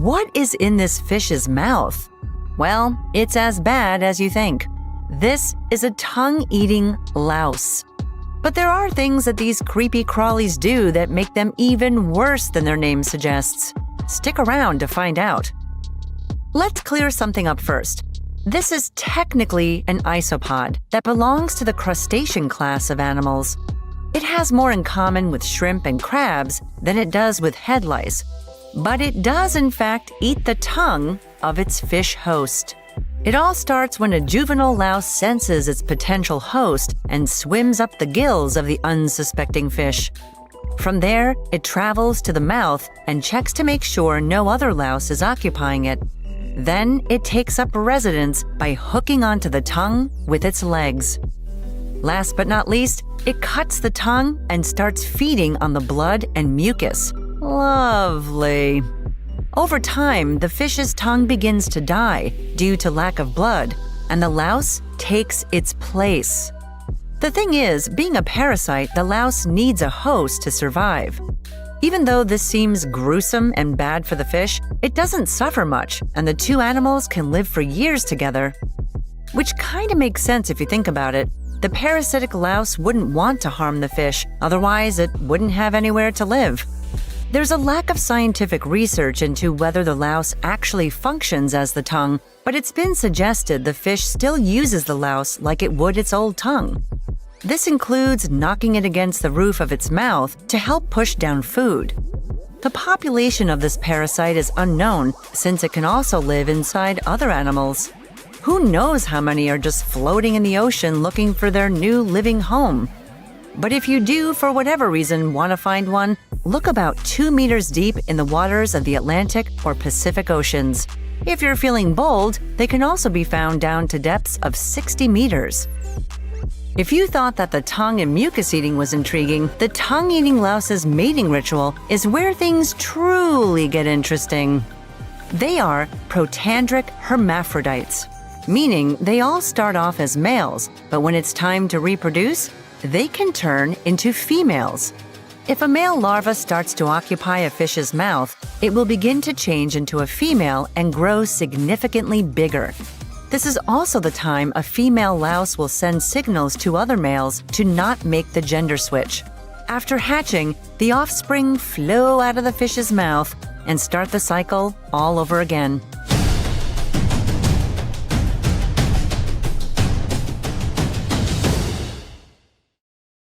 What is in this fish's mouth? Well, it's as bad as you think. This is a tongue-eating louse. But there are things that these creepy crawlies do that make them even worse than their name suggests. Stick around to find out. Let's clear something up first. This is technically an isopod that belongs to the crustacean class of animals. It has more in common with shrimp and crabs than it does with head lice, but it does in fact eat the tongue of its fish host. It all starts when a juvenile louse senses its potential host and swims up the gills of the unsuspecting fish. From there, it travels to the mouth and checks to make sure no other louse is occupying it. Then it takes up residence by hooking onto the tongue with its legs. Last but not least, it cuts the tongue and starts feeding on the blood and mucus. Lovely. Over time, the fish's tongue begins to die due to lack of blood, and the louse takes its place. The thing is, being a parasite, the louse needs a host to survive. Even though this seems gruesome and bad for the fish, it doesn't suffer much, and the two animals can live for years together. Which kind of makes sense if you think about it. The parasitic louse wouldn't want to harm the fish, otherwise it wouldn't have anywhere to live. There's a lack of scientific research into whether the louse actually functions as the tongue, but it's been suggested the fish still uses the louse like it would its old tongue. This includes knocking it against the roof of its mouth to help push down food. The population of this parasite is unknown, since it can also live inside other animals. Who knows how many are just floating in the ocean looking for their new living home? But if you do, for whatever reason, want to find one, look about 2 meters deep in the waters of the Atlantic or Pacific Oceans. If you're feeling bold, they can also be found down to depths of 60 meters. If you thought that the tongue and mucus eating was intriguing, the tongue-eating louse's mating ritual is where things truly get interesting. They are protandric hermaphrodites, meaning they all start off as males, but when it's time to reproduce, they can turn into females. If a male larva starts to occupy a fish's mouth, it will begin to change into a female and grow significantly bigger. This is also the time a female louse will send signals to other males to not make the gender switch. After hatching, the offspring flow out of the fish's mouth and start the cycle all over again.